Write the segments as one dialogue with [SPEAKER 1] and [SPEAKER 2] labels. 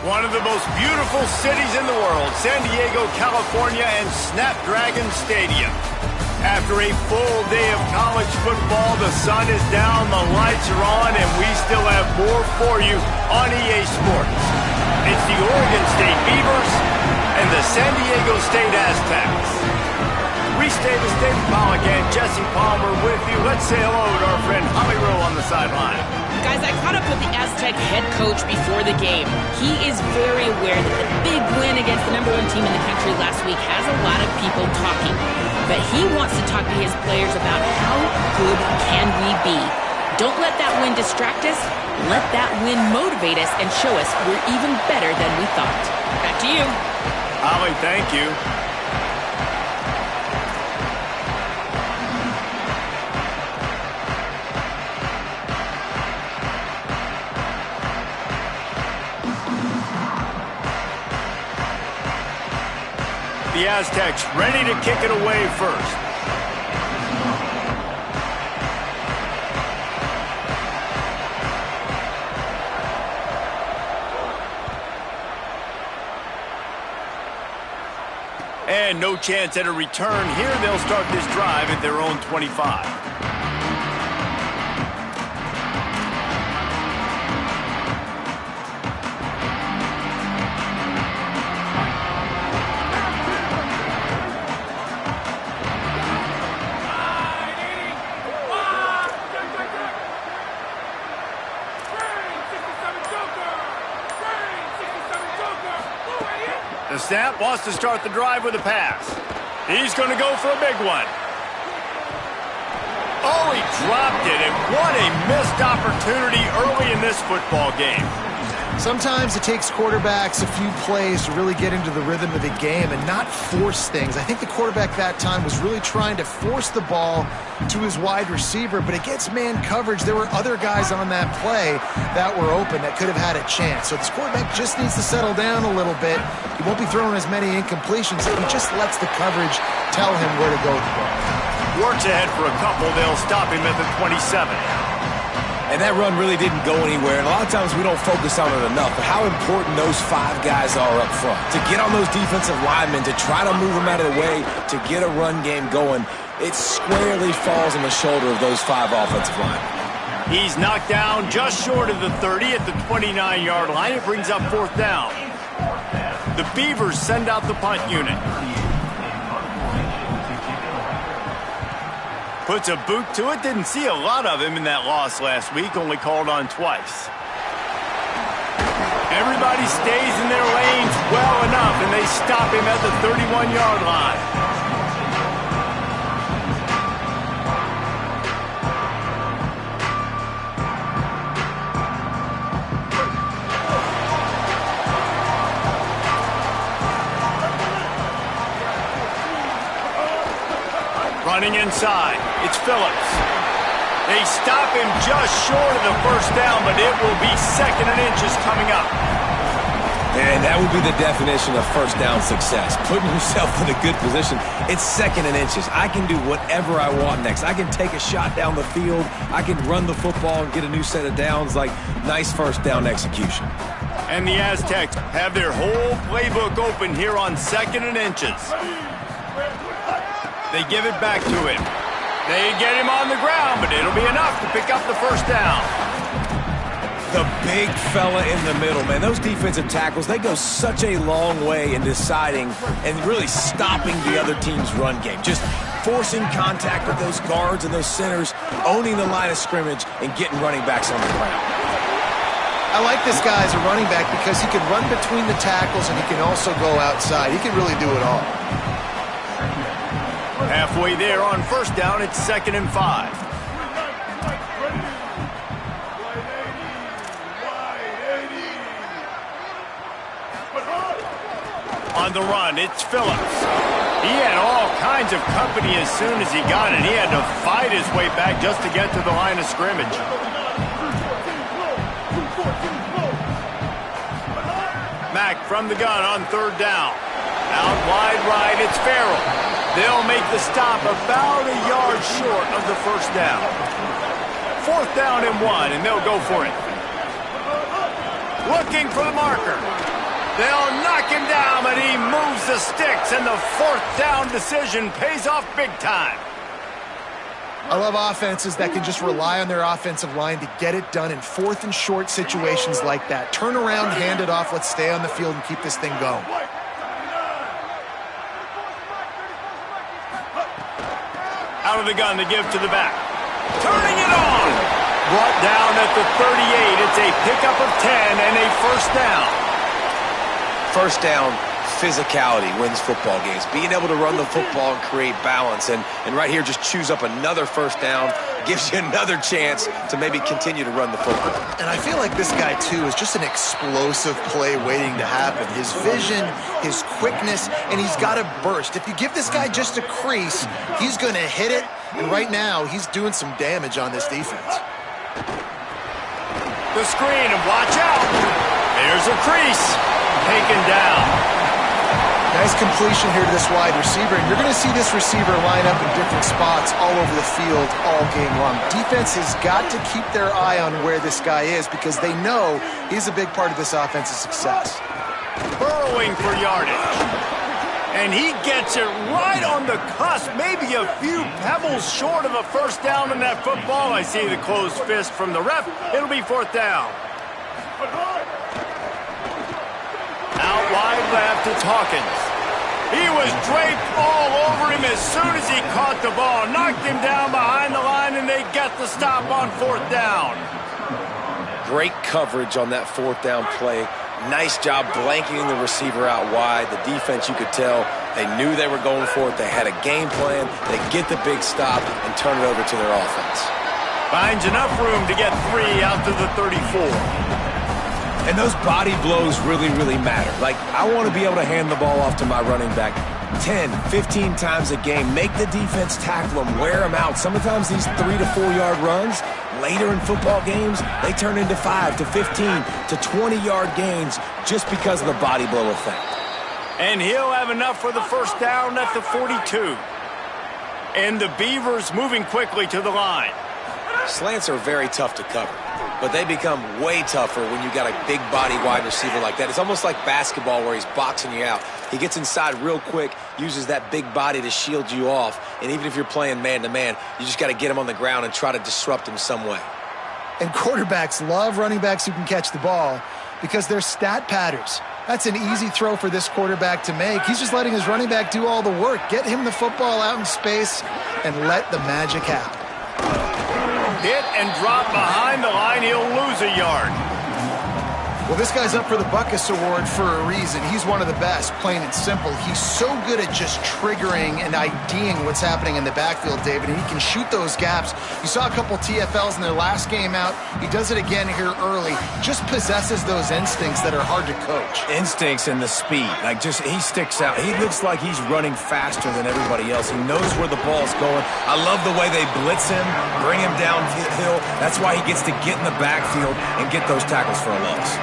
[SPEAKER 1] One of the most beautiful cities in the world, San Diego, California, and Snapdragon Stadium. After a full day of college football, the sun is down, the lights are on, and we still have more for you on EA Sports. It's the Oregon State Beavers and the San Diego State Aztecs. Reese Davis, David Pollack, and Jesse Palmer with you. Let's say hello to our friend Holly Rowe on the sideline.
[SPEAKER 2] Guys, I caught up with the Aztec head coach before the game. He is very aware that the big win against the #1 team in the country last week has a lot of people talking. But he wants to talk to his players about how good can we be. Don't let that win distract us. Let that win motivate us and show us we're even better than we thought. Back to you.
[SPEAKER 1] Holly, thank you. The Aztecs ready to kick it away first. And no chance at a return here. They'll start this drive at their own 25. The snap wants to start the drive with a pass. He's going to go for a big one. Oh, he dropped it, and what a missed opportunity early in this football game.
[SPEAKER 3] Sometimes it takes quarterbacks a few plays to really get into the rhythm of the game and not force things. I think the quarterback that time was really trying to force the ball to his wide receiver, but against man coverage, there were other guys on that play that were open that could have had a chance. So this quarterback just needs to settle down a little bit. He won't be throwing as many incompletions if he just lets the coverage tell him where to go with the ball.
[SPEAKER 1] Works ahead for a couple. They'll stop him at the 27.
[SPEAKER 4] And that run really didn't go anywhere. And a lot of times we don't focus on it enough. But how important those 5 guys are up front. To get on those defensive linemen, to try to move them out of the way, to get a run game going, it squarely falls on the shoulder of those 5 offensive linemen.
[SPEAKER 1] He's knocked down just short of the 30 at the 29-yard line. It brings up 4th down. The Beavers send out the punt unit. Puts a boot to it. Didn't see a lot of him in that loss last week. Only called on twice. Everybody stays in their lanes well enough, and they stop him at the 31-yard line. Running inside, it's Phillips. They stop him just short of the 1st down, but it will be 2nd and inches coming up.
[SPEAKER 4] And that would be the definition of 1st down success. Putting yourself in a good position. It's 2nd and inches. I can do whatever I want next. I can take a shot down the field. I can run the football and get a new set of downs. Like, nice 1st down execution.
[SPEAKER 1] And the Aztecs have their whole playbook open here on 2nd and inches. They give it back to him. They get him on the ground, but it'll be enough to pick up the 1st down.
[SPEAKER 4] The big fella in the middle, man. Those defensive tackles, they go such a long way in deciding and really stopping the other team's run game. Just forcing contact with those guards and those centers, owning the line of scrimmage, and getting running backs on the ground.
[SPEAKER 3] I like this guy as a running back because he can run between the tackles and he can also go outside. He can really do it all.
[SPEAKER 1] Halfway there on 1st down, it's 2nd and 5. On the run, it's Phillips. He had all kinds of company as soon as he got it. He had to fight his way back just to get to the line of scrimmage. Mack from the gun on 3rd down. Out wide right, it's Farrell. They'll make the stop about a yard short of the 1st down. 4th down and 1, and they'll go for it. Looking for the marker. They'll knock him down, but he moves the sticks, and the fourth down decision pays off big time.
[SPEAKER 3] I love offenses that can just rely on their offensive line to get it done in fourth and short situations like that. Turn around, hand it off, let's stay on the field and keep this thing going.
[SPEAKER 1] Out of the gun to give to the back. Turning it on. Brought down at the 38. It's a pickup of 10 and a first down.
[SPEAKER 4] First down, physicality wins football games. Being able to run the football and create balance. And right here, just choose up another first down. Gives you another chance to maybe continue to run the football.
[SPEAKER 3] And I feel like this guy, too, is just an explosive play waiting to happen. His vision, his quickness, and he's got a burst. If you give this guy just a crease, he's going to hit it. And right now, he's doing some damage on this defense.
[SPEAKER 1] The screen, and watch out. There's a crease. Taken down.
[SPEAKER 3] Nice completion here to this wide receiver, and you're going to see this receiver line up in different spots all over the field all game long. Defense has got to keep their eye on where this guy is because they know he's a big part of this offense's success.
[SPEAKER 1] Burrowing for yardage. And he gets it right on the cusp, maybe a few pebbles short of a first down in that football. I see the closed fist from the ref. It'll be fourth down. Out wide left, it's Hawkins. He was draped all over him as soon as he caught the ball. Knocked him down behind the line, and they get the stop on fourth down.
[SPEAKER 4] Great coverage on that fourth down play. Nice job blanketing the receiver out wide. The defense, you could tell, they knew they were going for it. They had a game plan. They get the big stop and turn it over to their offense.
[SPEAKER 1] Finds enough room to get 3 out to the 34.
[SPEAKER 4] And those body blows really, really matter. Like, I want to be able to hand the ball off to my running back 10, 15 times a game. Make the defense tackle them, wear them out. Sometimes these 3 to 4 yard runs, later in football games, they turn into 5 to 15 to 20 yard gains just because of the body blow effect.
[SPEAKER 1] And he'll have enough for the first down at the 42. And the Beavers moving quickly to the line.
[SPEAKER 4] Slants are very tough to cover, but they become way tougher when you got a big body wide receiver like that. It's almost like basketball where he's boxing you out. He gets inside real quick, uses that big body to shield you off, and even if you're playing man-to-man, you just got to get him on the ground and try to disrupt him some way.
[SPEAKER 3] And quarterbacks love running backs who can catch the ball because they're stat patters. That's an easy throw for this quarterback to make. He's just letting his running back do all the work. Get him the football out in space and let the magic happen.
[SPEAKER 1] Hit and drop behind the line. He'll lose a yard.
[SPEAKER 3] Well, this guy's up for the Butkus Award for a reason. He's one of the best, plain and simple. He's so good at just triggering and IDing what's happening in the backfield, David, and he can shoot those gaps. You saw a couple TFLs in their last game out. He does it again here early. Just possesses those instincts that are hard to coach.
[SPEAKER 4] Instincts and the speed. Like, just, he sticks out. He looks like he's running faster than everybody else. He knows where the ball's going. I love the way they blitz him, bring him downhill. That's why he gets to get in the backfield and get those tackles for a loss.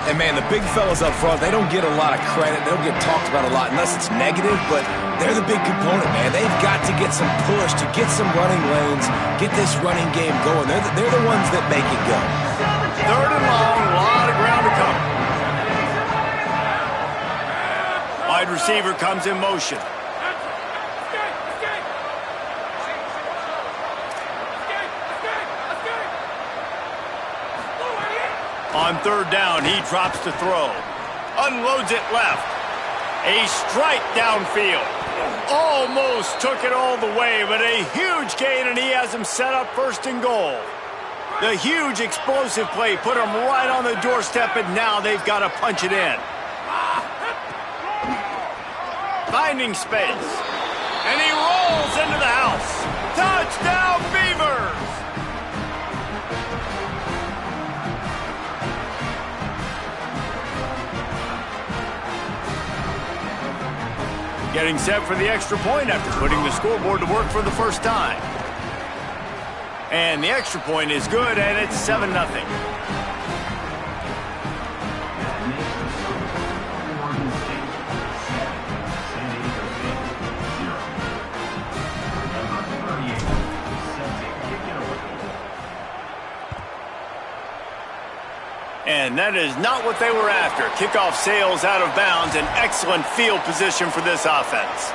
[SPEAKER 4] And, man, the big fellas up front, they don't get a lot of credit. They don't get talked about a lot unless it's negative, but they're the big component, man. They've got to get some push, to get some running lanes, get this running game going. They're the ones that make it go.
[SPEAKER 1] Third and long, a lot of ground to cover. Wide receiver comes in motion. On third down, he drops to throw. Unloads it left. A strike downfield. Almost took it all the way, but a huge gain, and he has him set up first and goal. The huge explosive play put him right on the doorstep, and now they've got to punch it in. Finding space. And he rolls into the house. Touchdown, Beavers! Getting set for the extra point after putting the scoreboard to work for the first time. And the extra point is good, and it's 7-0. And that is not what they were after. Kickoff sails out of bounds, an excellent field position for this offense.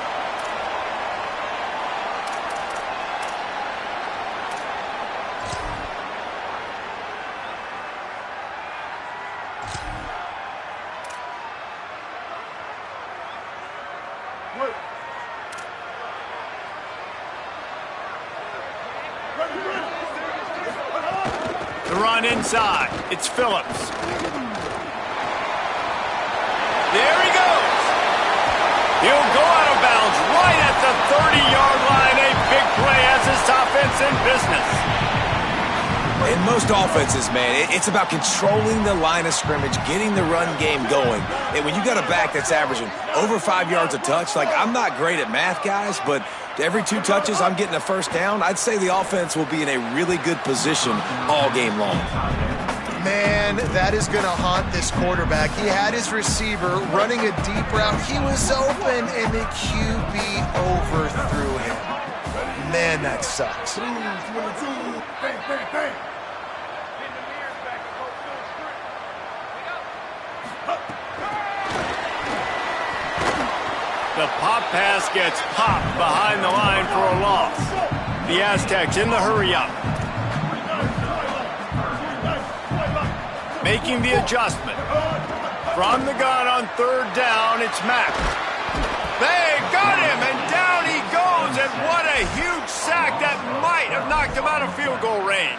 [SPEAKER 1] The run inside. It's Phillips. There he goes. He'll go out of bounds right at the 30-yard line. A big play as this offense in business.
[SPEAKER 4] In most offenses, man, it's about controlling the line of scrimmage, getting the run game going. And when you got a back that's averaging over 5 yards a touch, like, I'm not great at math, guys, but every 2 touches I'm getting a first down, I'd say the offense will be in a really good position all game long.
[SPEAKER 3] Man, that is going to haunt this quarterback. He had his receiver running a deep route. He was open, and the QB overthrew him. Man, that sucks.
[SPEAKER 1] The pop pass gets popped behind the line for a loss. The Aztecs in the hurry-up. Making the adjustment. From the gun on 3rd down, it's Mack. They got him, and down he goes, and what a huge sack that might have knocked him out of field goal range.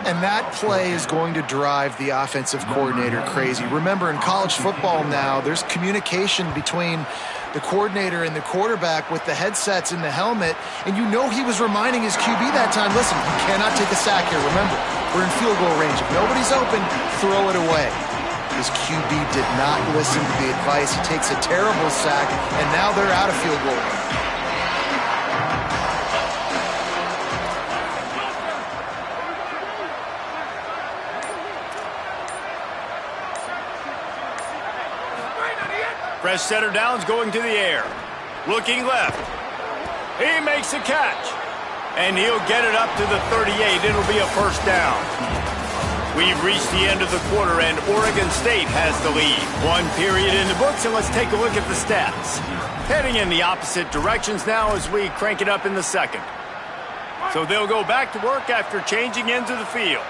[SPEAKER 3] And that play is going to drive the offensive coordinator crazy. Remember, in college football now, there's communication between the coordinator and the quarterback with the headsets in the helmet, and you know he was reminding his QB that time, listen, you cannot take a sack here. Remember, we're in field goal range. If nobody's open, throw it away. His QB did not listen to the advice. He takes a terrible sack, and now they're out of field goal range.
[SPEAKER 1] Fresh setter downs going to the air. Looking left. He makes a catch. And he'll get it up to the 38. It'll be a first down. We've reached the end of the quarter, and Oregon State has the lead. 1 period in the books, and let's take a look at the stats. Heading in the opposite directions now as we crank it up in the second. So they'll go back to work after changing into the field.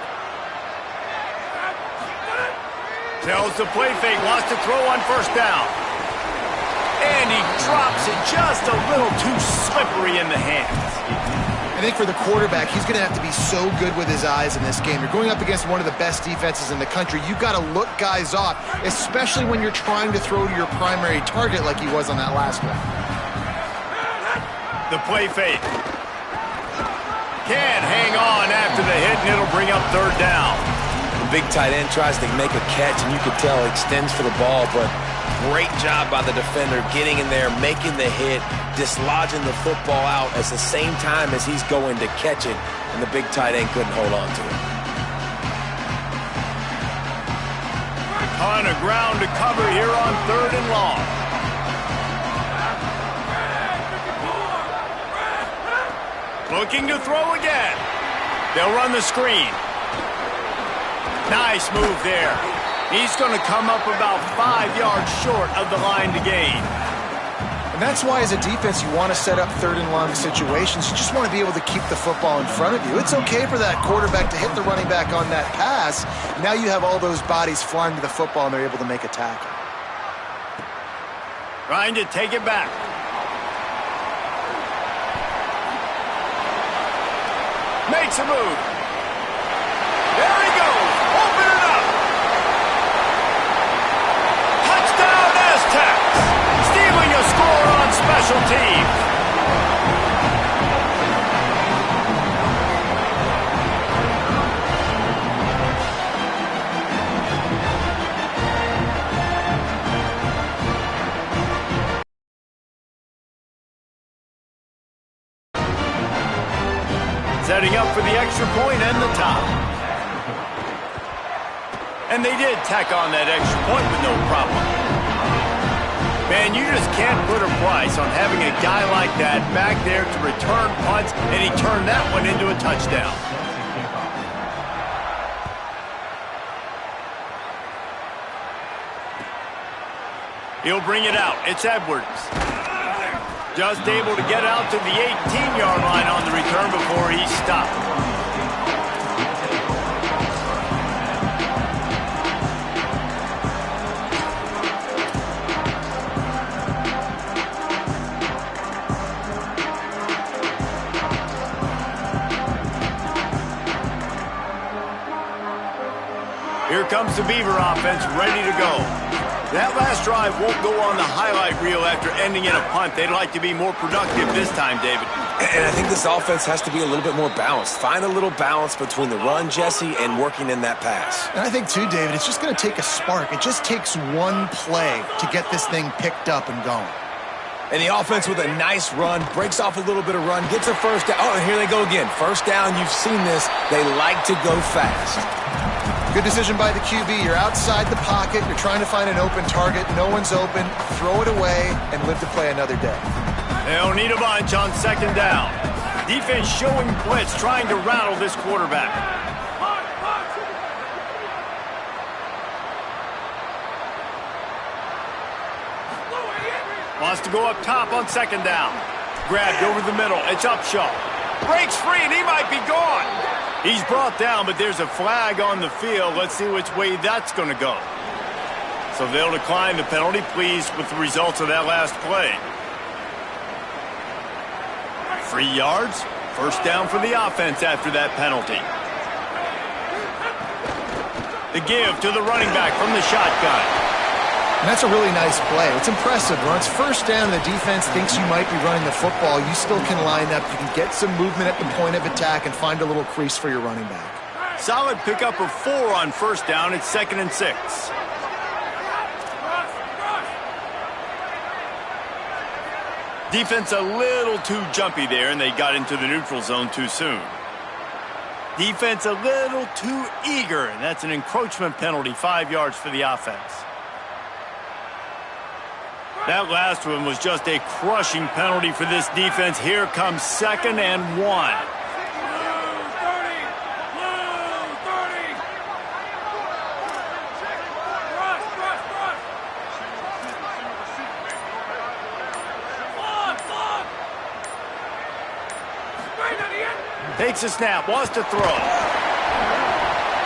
[SPEAKER 1] Tells the play fake, wants to throw on first down. And he drops it just a little too slippery in the hands.
[SPEAKER 3] I think for the quarterback, he's going to have to be so good with his eyes in this game. You're going up against one of the best defenses in the country. You've got to look guys off, especially when you're trying to throw to your primary target like he was on that last one.
[SPEAKER 1] The play fake. Can't hang on after the hit, and it'll bring up 3rd down.
[SPEAKER 4] The big tight end tries to make a catch, and you can tell extends for the ball, but great job by the defender getting in there, making the hit, dislodging the football out at the same time as he's going to catch it, and the big tight end couldn't hold on to it.
[SPEAKER 1] Ton of ground to cover here on 3rd and long. Looking to throw again. They'll run the screen. Nice move there. He's going to come up about 5 yards short of the line to gain.
[SPEAKER 3] And that's why as a defense you want to set up 3rd and long situations. You just want to be able to keep the football in front of you. It's okay for that quarterback to hit the running back on that pass. Now you have all those bodies flying to the football and they're able to make a tackle.
[SPEAKER 1] Trying to take it back. Makes a move. There he goes. Open it up. Touchdown Aztecs. Stealing a score on special teams. Setting up for the extra point and the tie. And they did tack on that extra point with no problem. Man, you just can't put a price on having a guy like that back there to return punts, and he turned that one into a touchdown. He'll bring it out. It's Edwards. Just able to get out to the 18-yard line on the return before he stopped. Here comes the Beaver offense ready to go. That last drive won't go on the highlight reel after ending in a punt. They'd like to be more productive this time, David.
[SPEAKER 4] And I think this offense has to be a little bit more balanced. Find a little balance between the run, Jesse, and working in that pass.
[SPEAKER 3] And I think, too, David, it's just going to take a spark. It just takes one play to get this thing picked up and going.
[SPEAKER 4] And the offense with a nice run, breaks off a little bit of run, gets a first down. Oh, and here they go again. First down, you've seen this. They like to go fast.
[SPEAKER 3] Good decision by the QB. You're outside the pocket. You're trying to find an open target. No one's open. Throw it away and live to play another day.
[SPEAKER 1] They'll need a bunch on second down. Defense showing blitz, trying to rattle this quarterback. Wants to go up top on second down. Grabbed over the middle. It's Upshaw. Breaks free, and he might be gone. He's brought down, but there's a flag on the field. Let's see which way that's going to go. So they'll decline the penalty, pleased with the results of that last play. 3 yards. First down for the offense after that penalty. The give to the running back from the shotgun.
[SPEAKER 3] And that's a really nice play. It's impressive. When it's first down and the defense thinks you might be running the football, you still can line up. You can get some movement at the point of attack and find a little crease for your running back.
[SPEAKER 1] Solid pickup of 4 on first down. It's 2nd and 6. Defense a little too jumpy there, and they got into the neutral zone too soon. Defense a little too eager, and that's an encroachment penalty, 5 yards for the offense. That last one was just a crushing penalty for this defense. Here comes 2nd and 1. Takes a snap, wants to throw.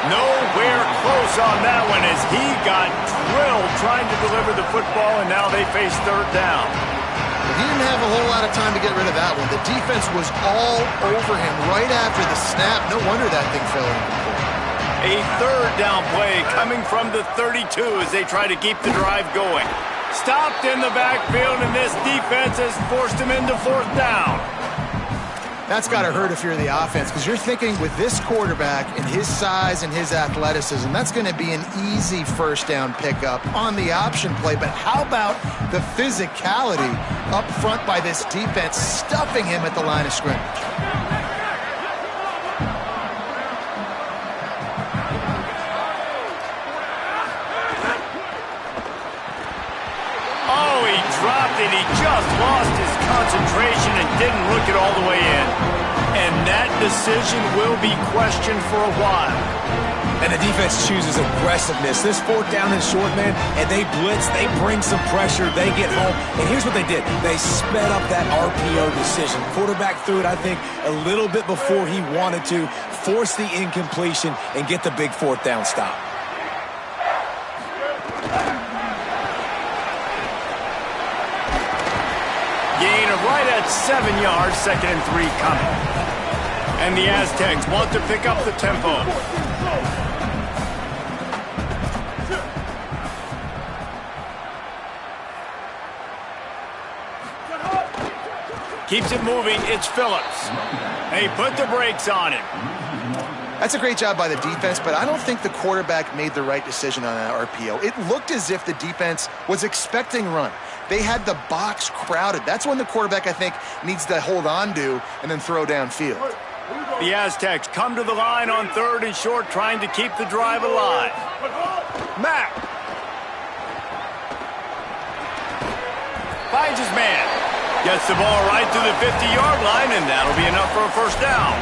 [SPEAKER 1] Nowhere close on that one as he got drilled trying to deliver the football, and now they face third down.
[SPEAKER 3] He didn't have a whole lot of time to get rid of that one. The defense was all over him right after the snap. No wonder that thing fell incomplete.
[SPEAKER 1] A third down play coming from the 32 as they try to keep the drive going. Stopped in the backfield, and this defense has forced him into fourth down.
[SPEAKER 3] That's got to hurt if you're the offense, because you're thinking with this quarterback and his size and his athleticism, that's going to be an easy first down pickup on the option play. But how about the physicality up front by this defense, stuffing him at the line of scrimmage?
[SPEAKER 1] Oh, he dropped it. He just lost his concentration and didn't look it all the way in. And that decision will be questioned for a while.
[SPEAKER 4] And the defense chooses aggressiveness. This fourth down and short, man, and they blitz, they bring some pressure, they get home. And here's what they did. They sped up that RPO decision. Quarterback threw it, I think, a little bit before he wanted to, force the incompletion, and get the big fourth down stop.
[SPEAKER 1] Gain of right at 7 yards, 2nd and 3 coming. And the Aztecs want to pick up the tempo. Keeps it moving, it's Phillips. They put the brakes on him.
[SPEAKER 3] That's a great job by the defense, but I don't think the quarterback made the right decision on that RPO. It looked as if the defense was expecting run. They had the box crowded. That's when the quarterback, I think, needs to hold on to and then throw downfield.
[SPEAKER 1] The Aztecs come to the line on 3rd and short, trying to keep the drive alive. Mack finds his man. Gets the ball right to the 50-yard line, and that'll be enough for a first down.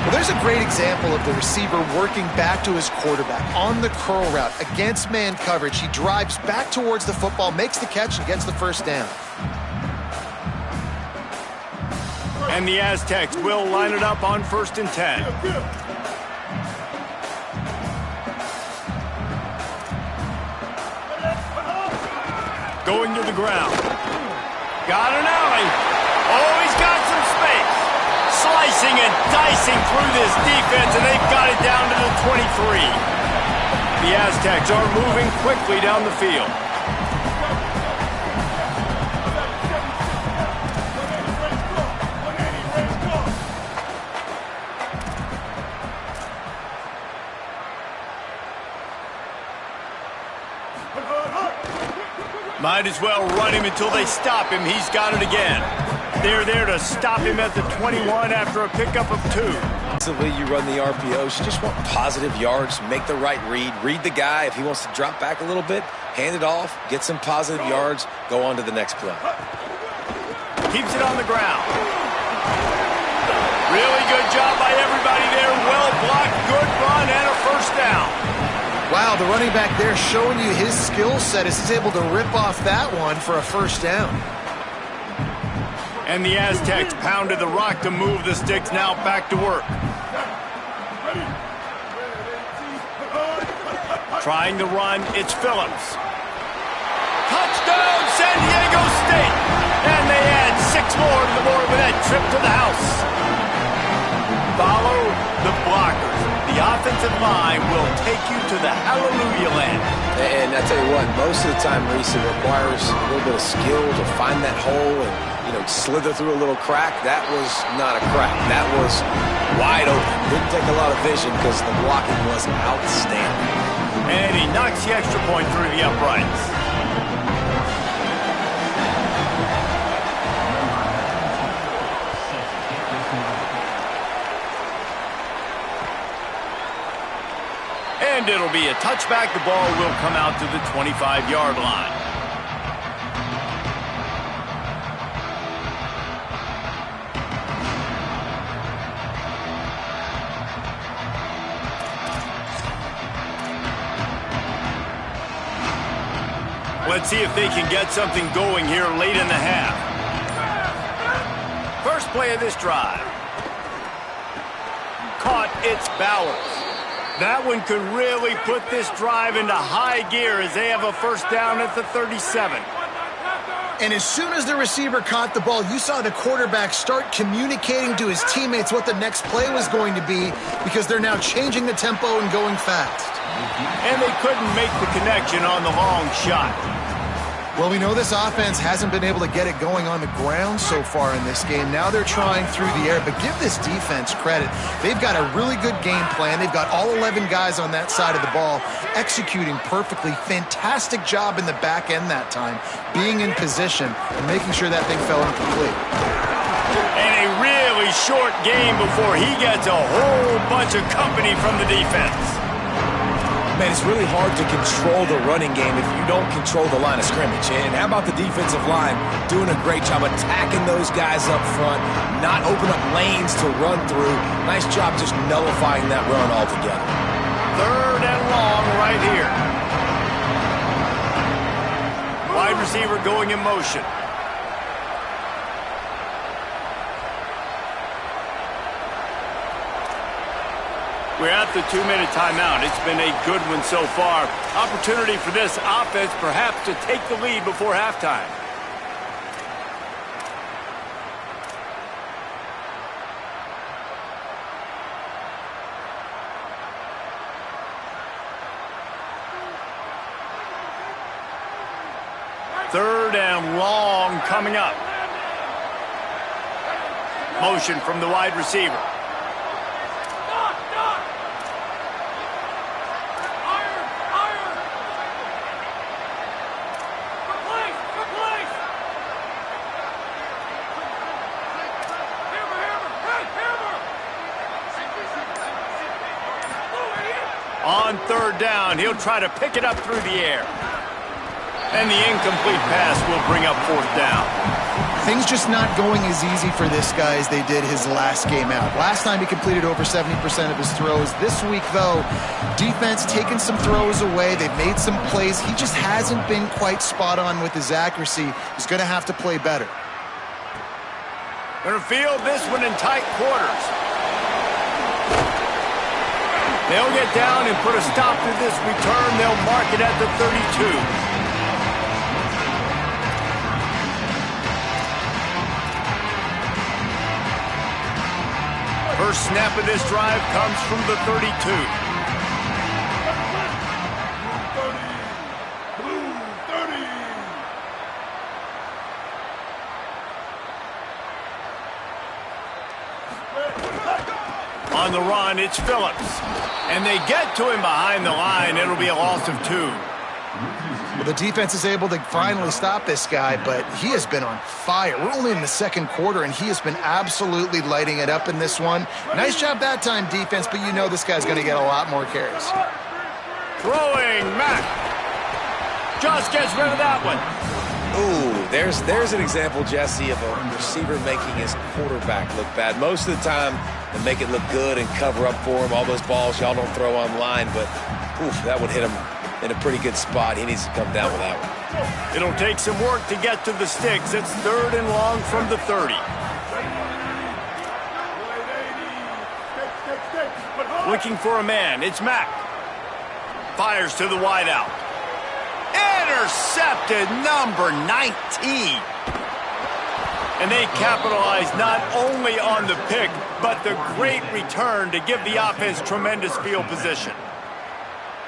[SPEAKER 3] Well, there's a great example of the receiver working back to his quarterback on the curl route against man coverage. He drives back towards the football, makes the catch, and gets the first down.
[SPEAKER 1] And the Aztecs will line it up on 1st and 10. Going to the ground. Got an alley. Oh, he's got some space. Slicing and dicing through this defense, and they've got it down to the 23. The Aztecs are moving quickly down the field. Might as well run him until they stop him. He's got it again. They're there to stop him at the 21 after a pickup of 2.
[SPEAKER 4] Defensively, you run the RPOs. You just want positive yards, make the right read the guy. If he wants to drop back a little bit, hand it off, get some positive yards, go on to the next play.
[SPEAKER 1] Keeps it on the ground. Really good job by everybody there. Well blocked, good run, and a first down.
[SPEAKER 3] Wow, the running back there showing you his skill set as he's able to rip off that one for a first down.
[SPEAKER 1] And the Aztecs pounded the rock to move the sticks, now back to work. Trying to run, it's Phillips. Touchdown, San Diego State! And they add 6 more to the board with that trip to the house. Follow the blockers. The offensive line will take you to the hallelujah land.
[SPEAKER 4] And I tell you what, most of the time, Reese, it requires a little bit of skill to find that hole and, slither through a little crack. That was not a crack. That was wide open. Didn't take a lot of vision because the blocking was outstanding.
[SPEAKER 1] And he knocks the extra point through the uprights. And it'll be a touchback. The ball will come out to the 25-yard line. Let's see if they can get something going here late in the half. First play of this drive. Caught, it's Bowers. That one could really put this drive into high gear as they have a first down at the 37.
[SPEAKER 3] And as soon as the receiver caught the ball, you saw the quarterback start communicating to his teammates what the next play was going to be because they're now changing the tempo and going fast.
[SPEAKER 1] And they couldn't make the connection on the long shot.
[SPEAKER 3] Well, we know this offense hasn't been able to get it going on the ground so far in this game. Now they're trying through the air, but give this defense credit. They've got a really good game plan. They've got all 11 guys on that side of the ball executing perfectly. Fantastic job in the back end that time, being in position and making sure that thing fell incomplete.
[SPEAKER 1] And a really short game before he gets a whole bunch of company from the defense.
[SPEAKER 4] Man, it's really hard to control the running game if you don't control the line of scrimmage. And how about the defensive line doing a great job attacking those guys up front, not open up lanes to run through. Nice job just nullifying that run altogether.
[SPEAKER 1] 3rd and long right here. Wide receiver going in motion. We're at the 2-minute timeout. It's been a good one so far. Opportunity for this offense perhaps to take the lead before halftime. Third and long coming up. Motion from the wide receiver. On 3rd down, he'll try to pick it up through the air. And the incomplete pass will bring up 4th down.
[SPEAKER 3] things just not going as easy for this guy as they did his last game out. Last time he completed over 70% of his throws. This week, though, defense taking some throws away. They've made some plays. He just hasn't been quite spot on with his accuracy. He's going to have to play better.
[SPEAKER 1] Going to field this one in tight quarters. They'll get down and put a stop to this return. They'll mark it at the 32. First snap of this drive comes from the 32. On the run, it's Phillips. And they get to him behind the line. It'll be a loss of 2.
[SPEAKER 3] Well, the defense is able to finally stop this guy, but he has been on fire. We're only in the second quarter, and he has been absolutely lighting it up in this one. Nice job that time, defense, but you know this guy's going to get a lot more carries.
[SPEAKER 1] Throwing, Mack. Just gets rid of that one.
[SPEAKER 4] Ooh, there's an example, Jesse, of a receiver making his quarterback look bad. Most of the time, they make it look good and cover up for him. All those balls y'all don't throw online, but oof, that would hit him in a pretty good spot. He needs to come down with that one.
[SPEAKER 1] It'll take some work to get to the sticks. It's 3rd and long from the 30. Looking for a man. It's Mack. Fires to the wideout. Intercepted, number 19. And they capitalize not only on the pick, but the great return to give the offense tremendous field position.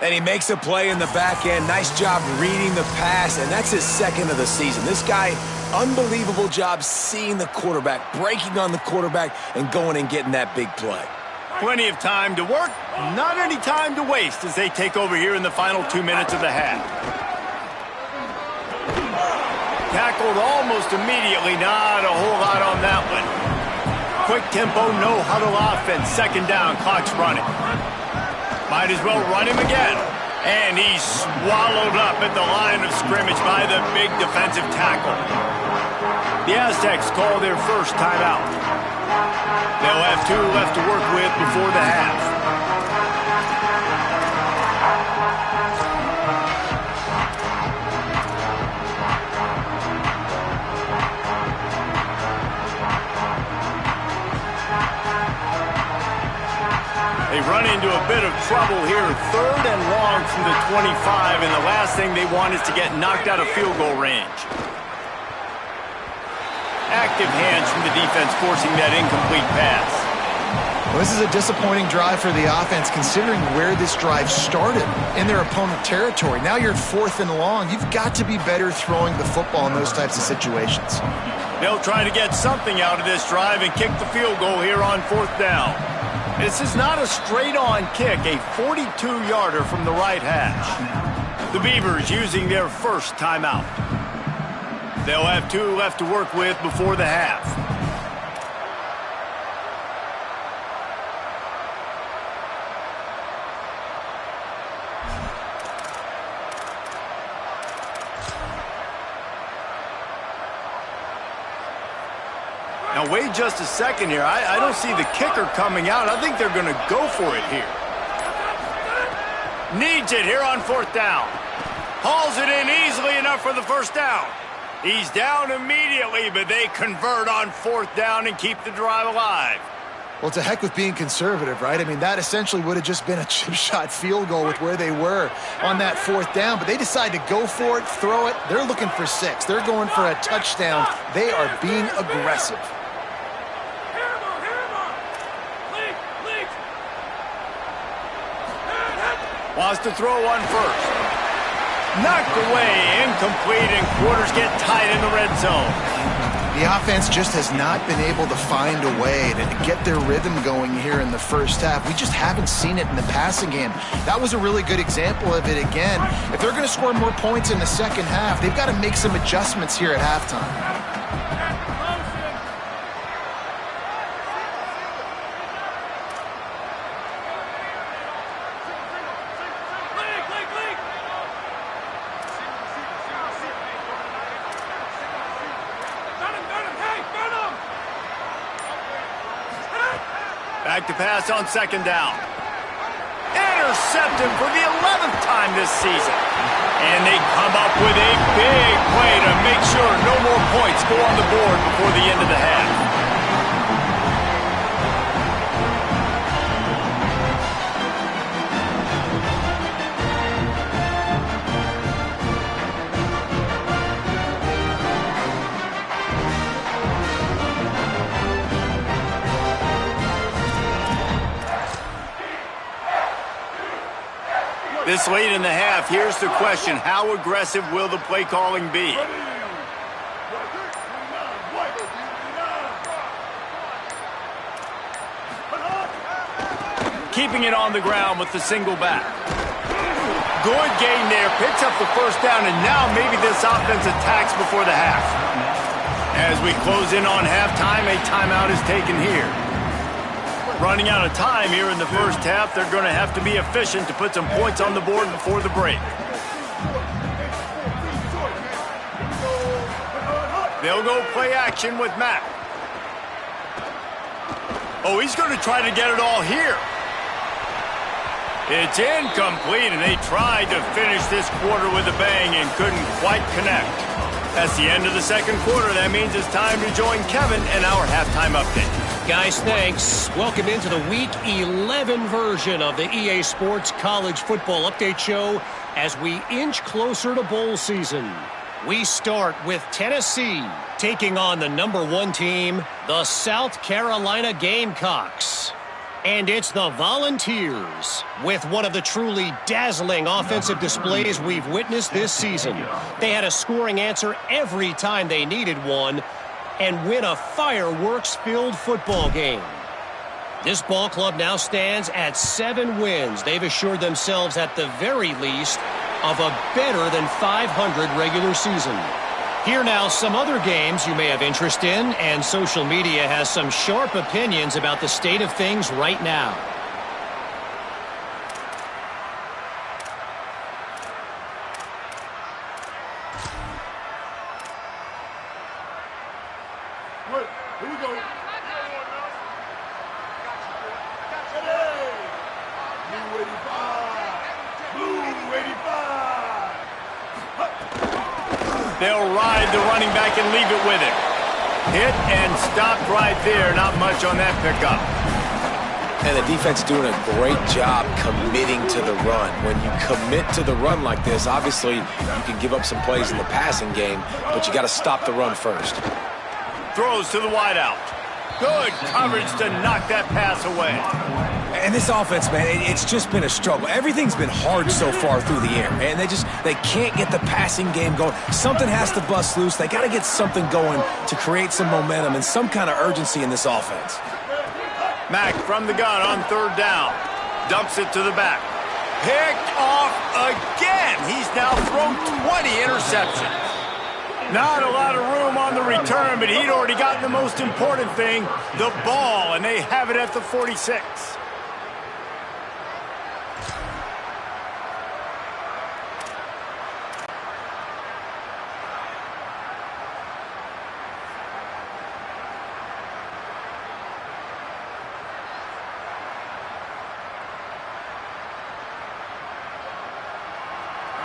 [SPEAKER 4] And he makes a play in the back end. Nice job reading the pass, and that's his 2nd of the season. This guy, unbelievable job seeing the quarterback, breaking on the quarterback, and going and getting that big play.
[SPEAKER 1] Plenty of time to work, not any time to waste as they take over here in the final 2 minutes of the half. Tackled almost immediately, not a whole lot on that one. Quick tempo, no huddle offense, 2nd down, clock's running. Might as well run him again. And he's swallowed up at the line of scrimmage by the big defensive tackle. The Aztecs call their first timeout. They'll have 2 left to work with before the half. They run into a bit of trouble here. 3rd and long from the 25, and the last thing they want is to get knocked out of field goal range. Active hands from the defense forcing that incomplete pass.
[SPEAKER 3] Well, this is a disappointing drive for the offense considering where this drive started in their opponent territory. Now you're at 4th and long. You've got to be better throwing the football in those types of situations.
[SPEAKER 1] They'll try to get something out of this drive and kick the field goal here on 4th down. This is not a straight-on kick, a 42-yarder from the right hash. The Beavers using their first timeout. They'll have 2 left to work with before the half. Now, wait just a second here. I don't see the kicker coming out. I think they're going to go for it here. Needs it here on 4th down. Hauls it in easily enough for the first down. He's down immediately, but they convert on 4th down and keep the drive alive.
[SPEAKER 3] Well, to heck with being conservative, right? I mean, that essentially would have just been a chip shot field goal with where they were on that 4th down, but they decide to go for it, throw it. They're looking for 6. They're going for a touchdown. They are being aggressive.
[SPEAKER 1] Wants to throw one first. Knocked away, incomplete, and quarters get tight in the red zone.
[SPEAKER 3] The offense just has not been able to find a way to get their rhythm going here in the first half. We just haven't seen it in the passing game. That was a really good example of it again. If they're going to score more points in the second half, they've got to make some adjustments here at halftime.
[SPEAKER 1] Back to pass on second down. Intercepted for the 11th time this season. And they come up with a big play to make sure no more points go on the board before the end of the half. This late in the half, here's the question. How aggressive will the play calling be? Keeping it on the ground with the single back. Good gain there. Picks up the first down, and now maybe this offense attacks before the half. As we close in on halftime, a timeout is taken here. Running out of time here in the first half. They're going to have to be efficient to put some points on the board before the break. They'll go play action with Mack. Oh, he's going to try to get it all here. It's incomplete, and they tried to finish this quarter with a bang and couldn't quite connect. That's the end of the second quarter. That means it's time to join Kevin and our halftime update.
[SPEAKER 5] Guys, thanks. Welcome into the Week 11 version of the EA Sports College Football Update Show as we inch closer to bowl season. We start with Tennessee taking on the #1 team, the South Carolina Gamecocks. And it's the Volunteers with one of the truly dazzling offensive displays we've witnessed this season. They had a scoring answer every time they needed one and win a fireworks-filled football game. This ball club now stands at 7 wins. They've assured themselves at the very least of a better than 500 regular season. Here now some other games you may have interest in, and social media has some sharp opinions about the state of things right now.
[SPEAKER 6] Here we go. Blue 85. Blue 85.
[SPEAKER 1] They'll ride the running back and leave it with him. Hit and stopped right there. Not much on that pickup.
[SPEAKER 4] And the defense doing a great job committing to the run. When you commit to the run like this, obviously you can give up some plays in the passing game, but you got to stop the run first.
[SPEAKER 1] Throws to the wideout. Good coverage to knock that pass away.
[SPEAKER 4] And this offense, man, it's just been a struggle. Everything's been hard so far through the air, and they can't get the passing game going. Something has to bust loose. They got to get something going to create some momentum and some kind of urgency in this offense.
[SPEAKER 1] Mack from the gun on third down. Dumps it to the back. Picked off again. He's now thrown 20 interceptions. Not a lot of room on the return, but he'd already gotten the most important thing, the ball, and they have it at the 46.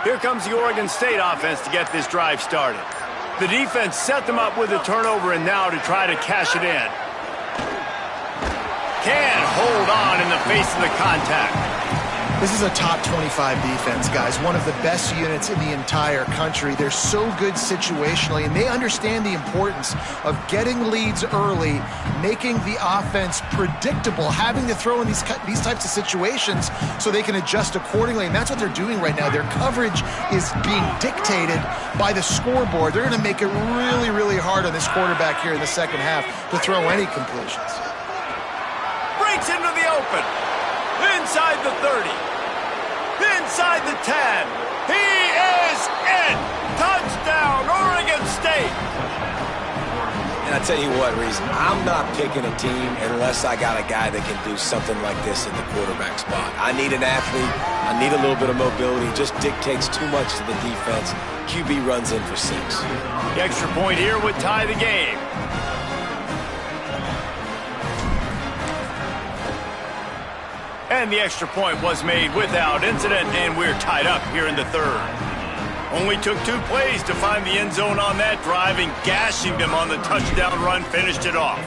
[SPEAKER 1] Here comes the Oregon State offense to get this drive started. The defense set them up with a turnover and now to try to cash it in. Can't hold on in the face of the contact.
[SPEAKER 3] This is a top 25 defense, guys. One of the best units in the entire country. They're so good situationally, and they understand the importance of getting leads early, making the offense predictable, having to throw in these types of situations so they can adjust accordingly, and that's what they're doing right now. Their coverage is being dictated by the scoreboard. They're going to make it really, really hard on this quarterback here in the second half to throw any completions.
[SPEAKER 1] Breaks into the open. Inside the 30. Inside the 10. He is in. Touchdown, Oregon State.
[SPEAKER 4] And I tell you what, Reese, I'm not picking a team unless I got a guy that can do something like this in the quarterback spot. I need an athlete. I need a little bit of mobility. It just dictates too much to the defense. QB runs in for 6.
[SPEAKER 1] The extra point here would tie the game. And the extra point was made without incident, and we're tied up here in the third. Only took 2 plays to find the end zone on that drive, and gashing them on the touchdown run finished it off.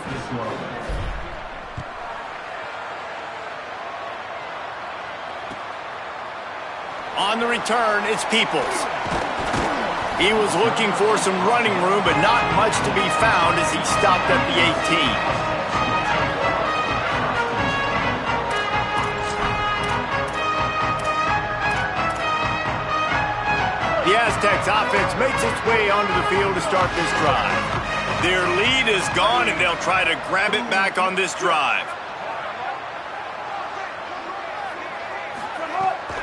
[SPEAKER 1] On the return, it's Peoples. He was looking for some running room, but not much to be found as he stopped at the 18. The Aztecs offense makes its way onto the field to start this drive. Their lead is gone, and they'll try to grab it back on this drive.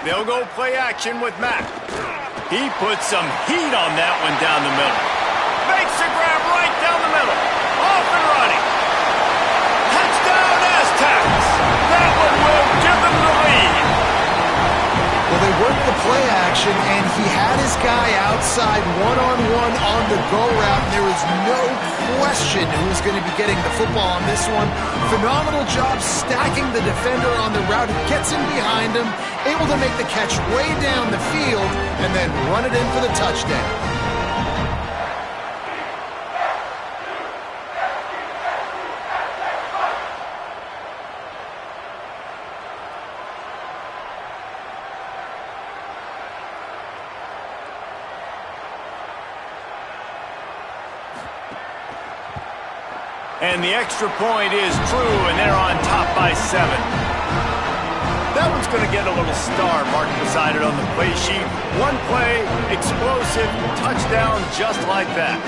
[SPEAKER 1] They'll go play action with Mack. He puts some heat on that one down the middle. Makes a grab right down the middle. Off and running. Touchdown Aztecs. That one will give them the lead.
[SPEAKER 3] Well, they worked the play action, and he had his guy outside one-on-one on the go route, and there was no question who was going to be getting the football on this one. Phenomenal job stacking the defender on the route. He gets in behind him, able to make the catch way down the field, and then run it in for the touchdown.
[SPEAKER 1] And the extra point is true, and they're on top by 7. That one's going to get a little star marked beside it on the play sheet. One play, explosive, touchdown just like that.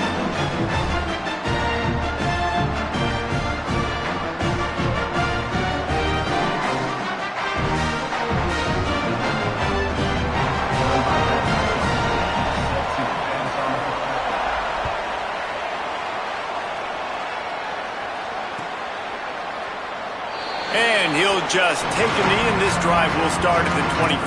[SPEAKER 1] And he'll just take a knee, and this drive will start at the 25.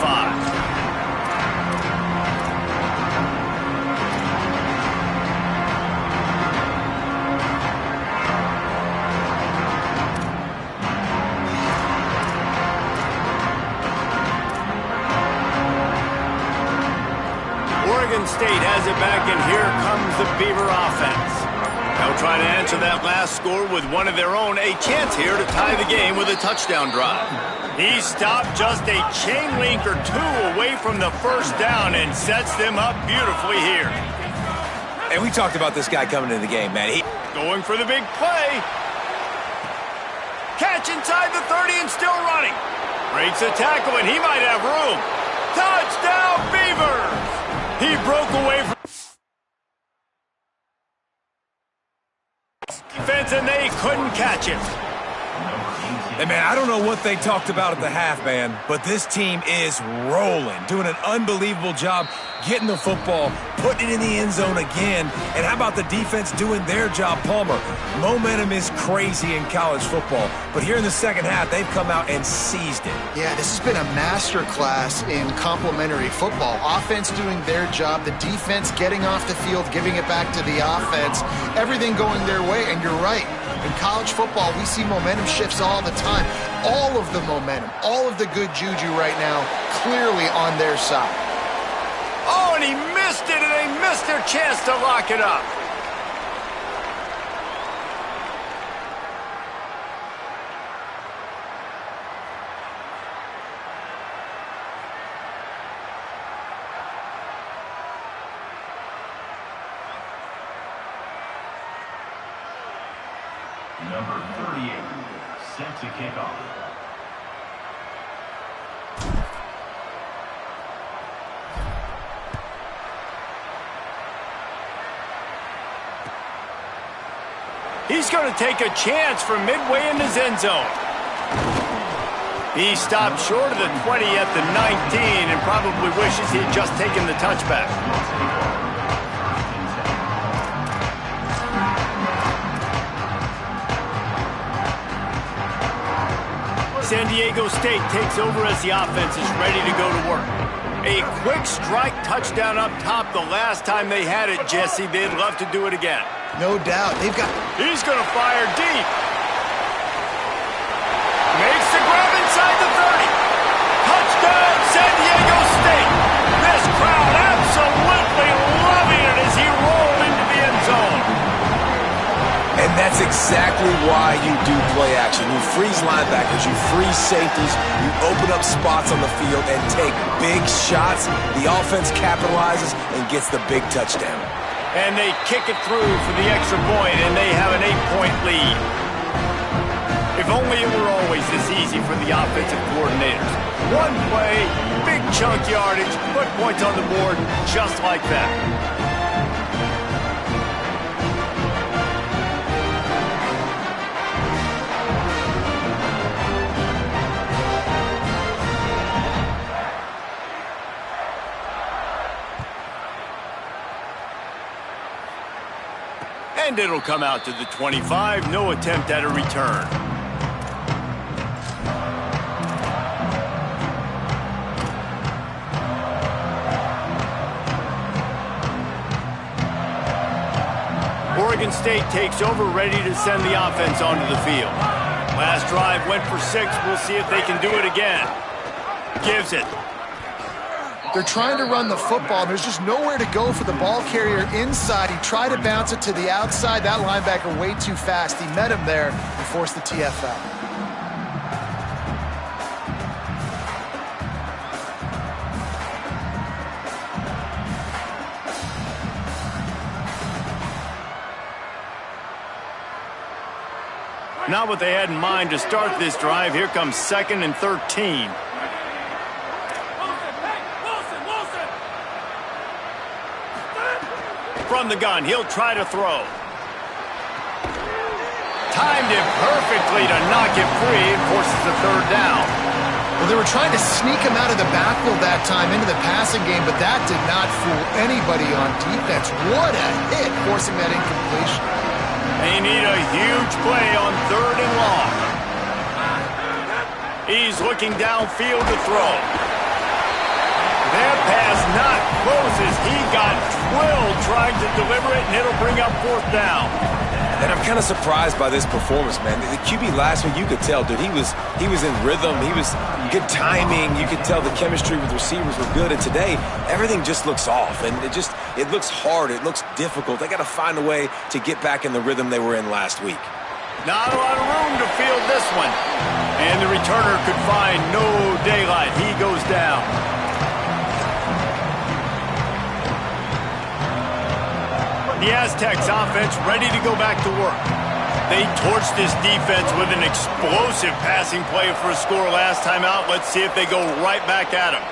[SPEAKER 1] Oregon State has it back, and here comes the Beaver offense. They'll try to answer that last score with one of their own. A chance here to tie the game with a touchdown drive. He stopped just a chain link or 2 away from the first down and sets them up beautifully here.
[SPEAKER 4] And we talked about this guy coming into the game, man.
[SPEAKER 1] Going for the big play. Catch inside the 30 and still running. Breaks a tackle, and he might have room. Touchdown, Beavers! He broke away from defense, and they couldn't catch him.
[SPEAKER 4] And, man, I don't know what they talked about at the half, man, but this team is rolling, doing an unbelievable job getting the football, putting it in the end zone again. And how about the defense doing their job, Palmer? Momentum is crazy in college football, but here in the second half, they've come out and seized it.
[SPEAKER 3] Yeah, this has been a master class in complementary football. Offense doing their job, the defense getting off the field, giving it back to the offense, everything going their way, and you're right. In college football, we see momentum shifts all the time. All of the momentum, all of the good juju right now, clearly on their side.
[SPEAKER 1] Oh, and he missed it, and they missed their chance to lock it up.
[SPEAKER 7] Number 38, set to kick off.
[SPEAKER 1] He's going to take a chance from midway in his end zone. He stopped short of the 20 at the 19 and probably wishes he'd just taken the touchback. San Diego State takes over as the offense is ready to go to work. A quick strike touchdown up top the last time they had it, Jesse. They'd love to do it again.
[SPEAKER 3] No doubt. They've got...
[SPEAKER 1] He's going to fire deep. Makes the grab inside the 30. Touchdown, San Diego State! This crowd absolutely loving it as he rolled into the end zone.
[SPEAKER 4] And that's exactly why you do play action. You freeze linebackers, you freeze safeties, you open up spots on the field and take big shots. The offense capitalizes and gets the big touchdown.
[SPEAKER 1] And they kick it through for the extra point, and they have an 8-point lead. If only it were always this easy for the offensive coordinators. One play, big chunk yardage, put points on the board just like that. And it'll come out to the 25. No attempt at a return. Oregon State takes over, ready to send the offense onto the field. Last drive went for 6. We'll see if they can do it again. Gives it.
[SPEAKER 3] They're trying to run the football. There's just nowhere to go for the ball carrier inside. He tried to bounce it to the outside. That linebacker way too fast. He met him there and forced the TFL.
[SPEAKER 1] Not what they had in mind to start this drive. Here comes 2nd and 13. From the gun, he'll try to throw. Timed it perfectly to knock it free and forces the 3rd down.
[SPEAKER 3] Well, they were trying to sneak him out of the backfield that time into the passing game, but that did not fool anybody on defense. What a hit, forcing that incompletion.
[SPEAKER 1] They need a huge play on 3rd and long. He's looking downfield to throw. That pass not close as he got drilled trying to deliver it, and it'll bring up 4th down.
[SPEAKER 4] And I'm kind of surprised by this performance, man. The QB last week, you could tell, dude, he was in rhythm. He was good timing. You could tell the chemistry with receivers were good. And today, everything just looks off. And it looks hard. It looks difficult. They got to find a way to get back in the rhythm they were in last week.
[SPEAKER 1] Not a lot of room to field this one. And the returner could find no daylight. He goes down. The Aztecs offense ready to go back to work. They torched this defense with an explosive passing play for a score last time out. Let's see if they go right back at him.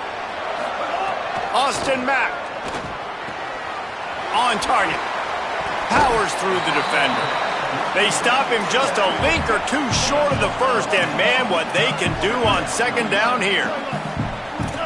[SPEAKER 1] Austin Mack. On target. Powers through the defender. They stop him just a link or two short of the first, and man, what they can do on 2nd down here.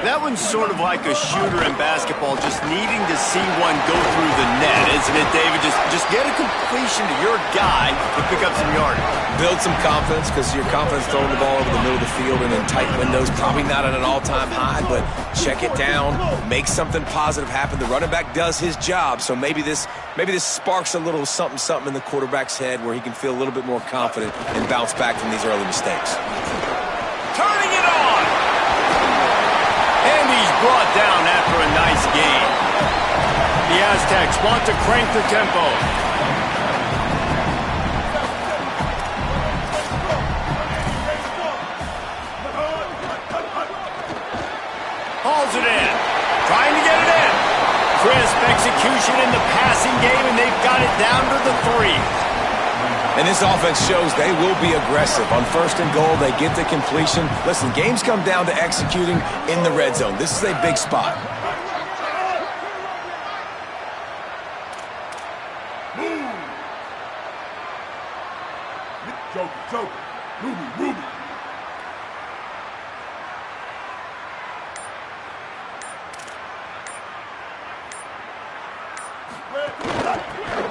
[SPEAKER 1] That one's sort of like a shooter in basketball, just needing to see one go through the net, isn't it, David? Just get a completion to your guy and pick up some yardage.
[SPEAKER 4] Build some confidence, because your confidence throwing the ball over the middle of the field and in tight windows, probably not at an all-time high, but check it down, make something positive happen. The running back does his job, so maybe this sparks a little something in the quarterback's head where he can feel a little bit more confident and bounce back from these early mistakes.
[SPEAKER 1] Turning it on! And he's brought down after a nice gain. The Aztecs want to crank the tempo. Hauls it in. Trying to get it in. Crisp execution in the passing game, and they've got it down to the 3.
[SPEAKER 4] And this offense shows they will be aggressive. On 1st and goal, they get the completion. Listen, games come down to executing in the red zone. This is a big spot.
[SPEAKER 6] Move. Joker. Ruby.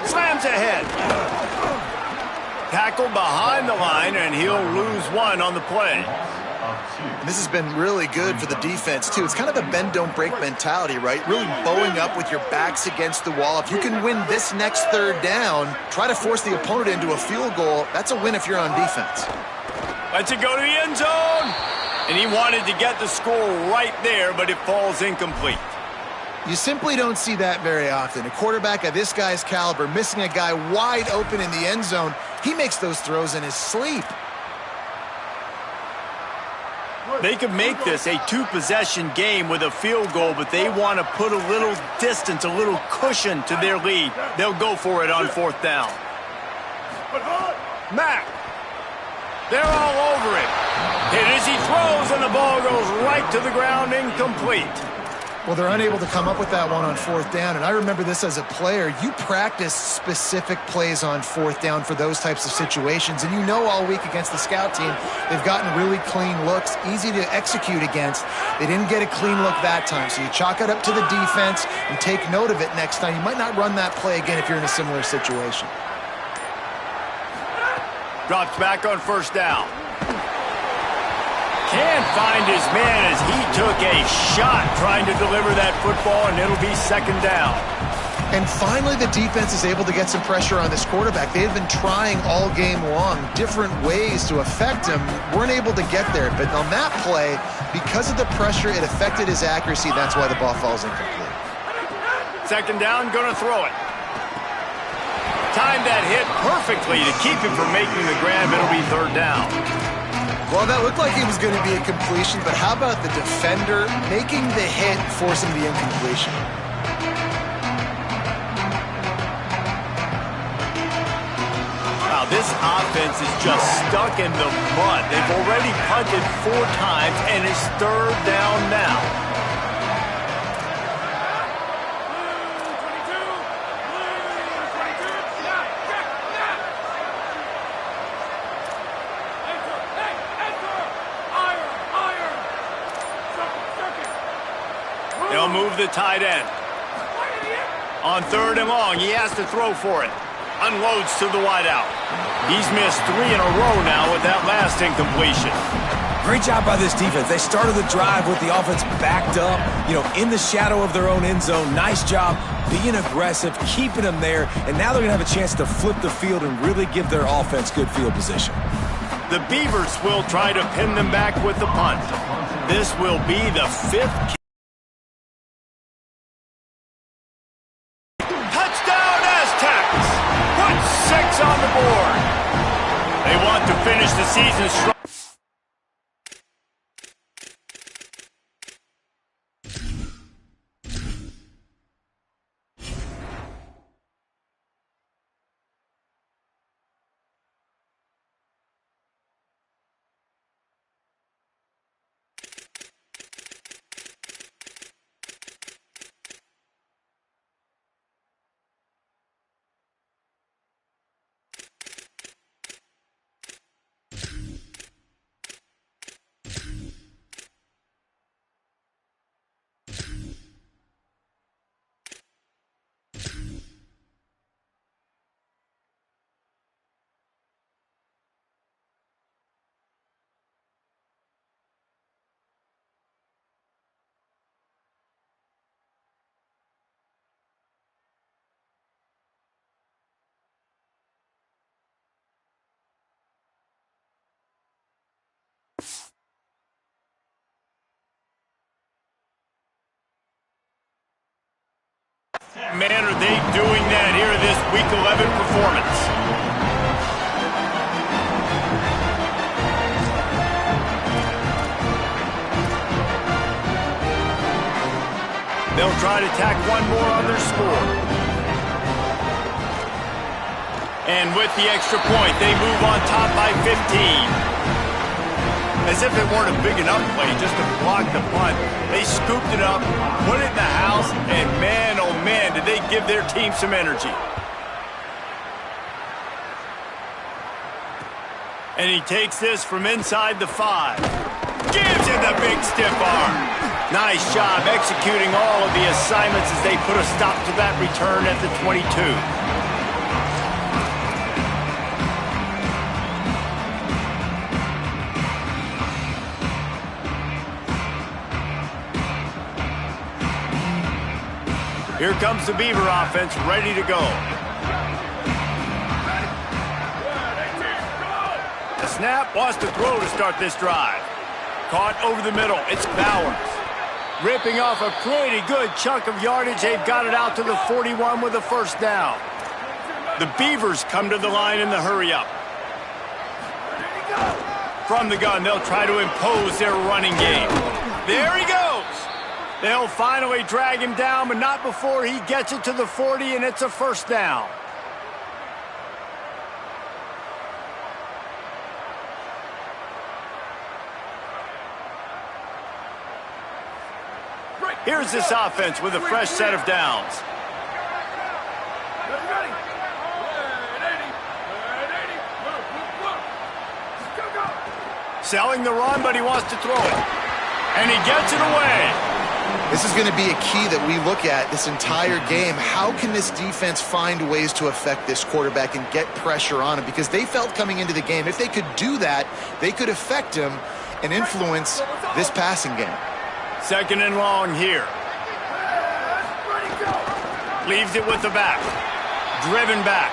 [SPEAKER 1] Slams ahead. Tackled behind the line, and he'll lose 1 on the play.
[SPEAKER 3] And this has been really good for the defense, too. It's kind of a bend-don't-break mentality, right? Really bowing up with your backs against the wall. If you can win this next 3rd down, try to force the opponent into a field goal. That's a win if you're on defense.
[SPEAKER 1] Lets it go to the end zone. And he wanted to get the score right there, but it falls incomplete.
[SPEAKER 3] You simply don't see that very often. A quarterback of this guy's caliber missing a guy wide open in the end zone. He makes those throws in his sleep.
[SPEAKER 1] They could make this a two-possession game with a field goal, but they want to put a little distance, a little cushion to their lead. They'll go for it on fourth down. Mack. They're all over it. Hit as he throws, and the ball goes right to the ground, incomplete.
[SPEAKER 3] Well, they're unable to come up with that one on fourth down, and I remember this as a player. You practice specific plays on fourth down for those types of situations, and you know all week against the scout team, they've gotten really clean looks, easy to execute against. They didn't get a clean look that time, so you chalk it up to the defense and take note of it next time. You might not run that play again if you're in a similar situation.
[SPEAKER 1] Drops back on first down. Can't find his man as he took a shot trying to deliver that football, and it'll be second down.
[SPEAKER 3] And finally, the defense is able to get some pressure on this quarterback. They had been trying all game long, different ways to affect him, weren't able to get there. But on that play, because of the pressure, it affected his accuracy. That's why the ball falls incomplete.
[SPEAKER 1] Second down, gonna throw it. Timed that hit perfectly to keep him from making the grab. It'll be third down.
[SPEAKER 3] Well, that looked like it was going to be a completion, but how about the defender making the hit, forcing the incompletion?
[SPEAKER 1] Wow, this offense is just stuck in the mud. They've already punted 4 times, and it's third down now. They'll move the tight end. On third and long, he has to throw for it. Unloads to the wideout. He's missed 3 in a row now with that last incompletion.
[SPEAKER 4] Great job by this defense. They started the drive with the offense backed up, in the shadow of their own end zone. Nice job being aggressive, keeping them there, and now they're going to have a chance to flip the field and really give their offense good field position.
[SPEAKER 1] The Beavers will try to pin them back with the punt. This will be the 5th. On the board. They want to finish the season strong. Man, are they doing that here in this Week 11 performance. They'll try to tack one more on their score. And with the extra point, they move on top by 15. As if it weren't a big enough play just to block the punt. They scooped it up, put it in the house, and man, oh man, did they give their team some energy. And he takes this from inside the 5. Gives it the big stiff arm. Nice job executing all of the assignments as they put a stop to that return at the 22. Here comes the Beaver offense, ready to go. The snap, wants to throw to start this drive. Caught over the middle. It's Bowers. Ripping off a pretty good chunk of yardage. They've got it out to the 41 with a first down. The Beavers come to the line in the hurry-up. From the gun, they'll try to impose their running game. There he goes. They'll finally drag him down, but not before he gets it to the 40, and it's a first down. Here's this offense with a fresh set of downs. Selling the run, but he wants to throw it. And he gets it away.
[SPEAKER 3] This is going to be a key that we look at this entire game. How can this defense find ways to affect this quarterback and get pressure on him? Because they felt coming into the game, if they could do that, they could affect him and influence this passing game.
[SPEAKER 1] Second and long here. Leaves it with the back. Driven back.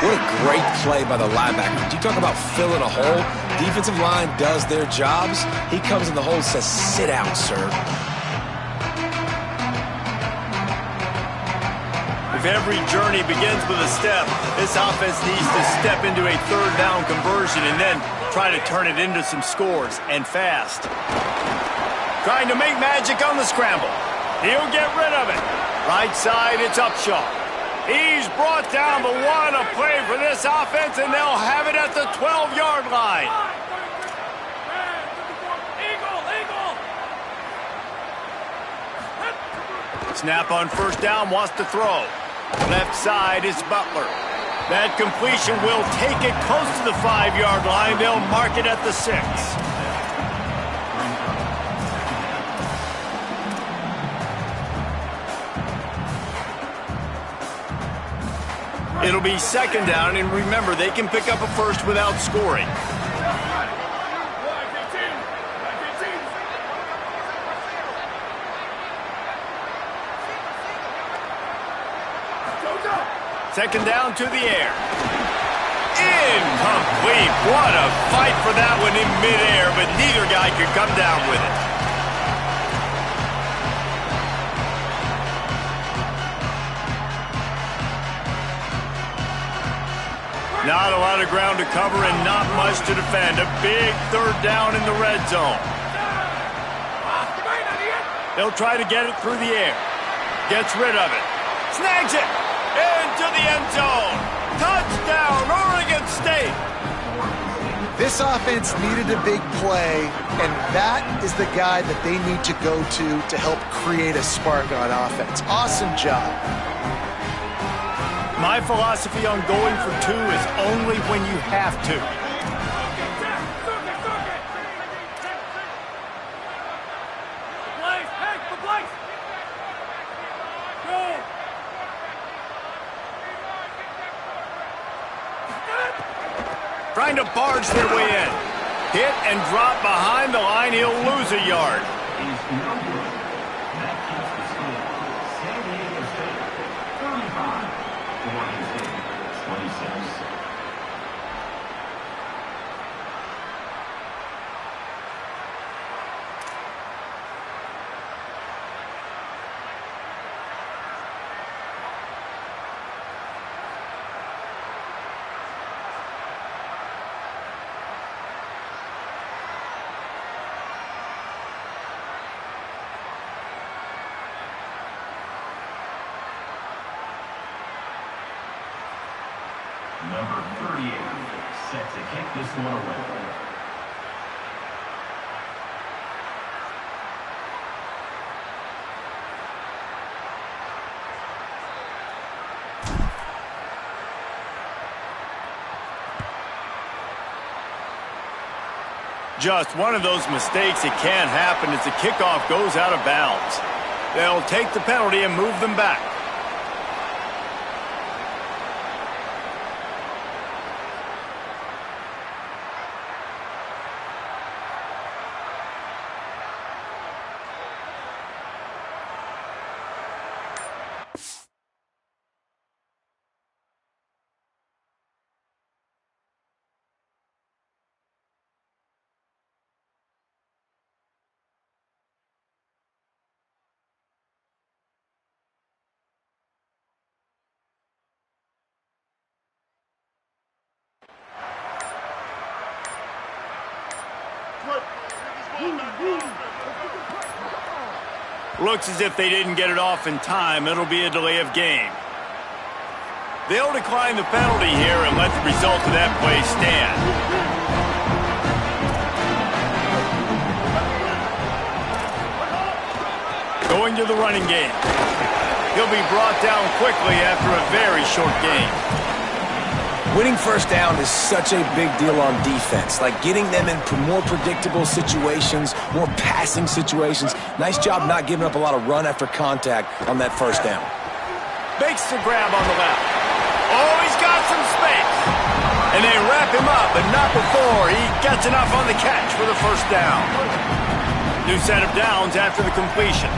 [SPEAKER 4] What a great play by the linebacker. You talk about filling a hole. Defensive line does their jobs. He comes in the hole and says, sit down, sir.
[SPEAKER 1] If every journey begins with a step, this offense needs to step into a third down conversion and then try to turn it into some scores, and fast. Trying to make magic on the scramble. He'll get rid of it. Right side, it's Upshaw. He's brought down, but what a play for this offense, and they'll have it at the 12-yard line. Snap on first down, wants to throw. Left side is Butler. That completion will take it close to the 5-yard line. They'll mark it at the 6. It'll be second down, and remember, they can pick up a first without scoring. Second down to the air. Incomplete. What a fight for that one in midair, but neither guy could come down with it. Not a lot of ground to cover and not much to defend. A big third down in the red zone. They'll try to get it through the air. Gets rid of it. Snags it. Into the end zone. Touchdown, Oregon State.
[SPEAKER 3] This offense needed a big play, and that is the guy that they need to go to help create a spark on offense. Awesome job.
[SPEAKER 1] My philosophy on going for two is only when you have to. Trying to barge their way in. Hit and drop behind the line. He'll lose a yard.
[SPEAKER 7] That keeps the score. San Diego State 35, Oregon State 26. Number 38, set to kick this one away.
[SPEAKER 1] Just one of those mistakes that can happen as the kickoff goes out of bounds. They'll take the penalty and move them back. Looks as if they didn't get it off in time. It'll be a delay of game. They'll decline the penalty here and let the result of that play stand. Going to the running game. He'll be brought down quickly after a very short game.
[SPEAKER 4] Winning first down is such a big deal on defense, like getting them in more predictable situations, more passing situations. Nice job not giving up a lot of run after contact on that first down.
[SPEAKER 1] Makes the grab on the left. Oh, he's got some space. And they wrap him up, but not before he gets enough on the catch for the first down. New set of downs after the completion.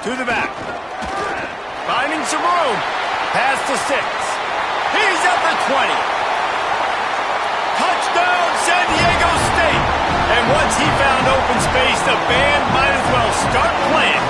[SPEAKER 1] To the back. Finding some room. Pass to 6. He's up at 20. Touchdown, San Diego State. And once he found open space, the band might as well start playing.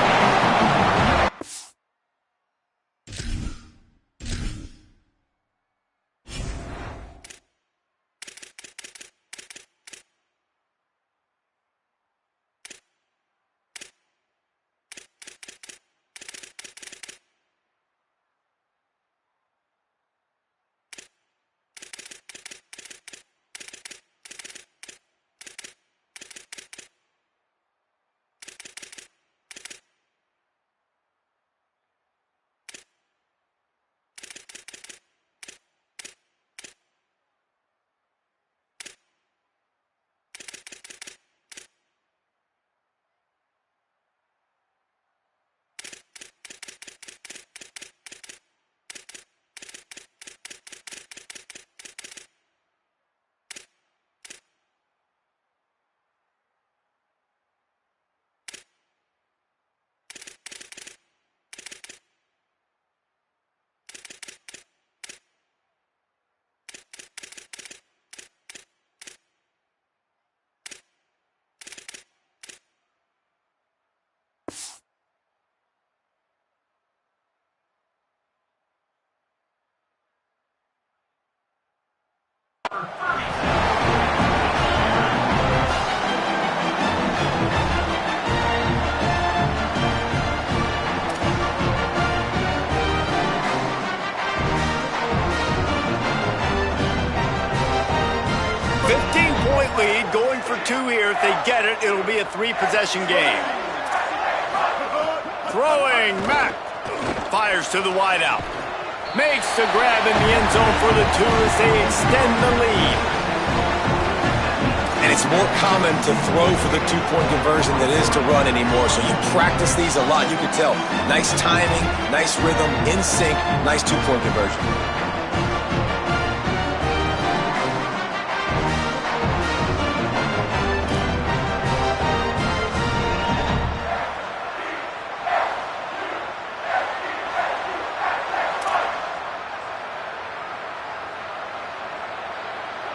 [SPEAKER 1] Lead, going for 2 here. If they get it, it'll be a 3-possession game. Throwing, Mack. Fires to the wideout. Makes the grab in the end zone for the 2 as they extend the lead.
[SPEAKER 4] And it's more common to throw for the 2-point conversion than it is to run anymore. So you practice these a lot. You can tell. Nice timing, nice rhythm, in sync, nice 2-point conversion.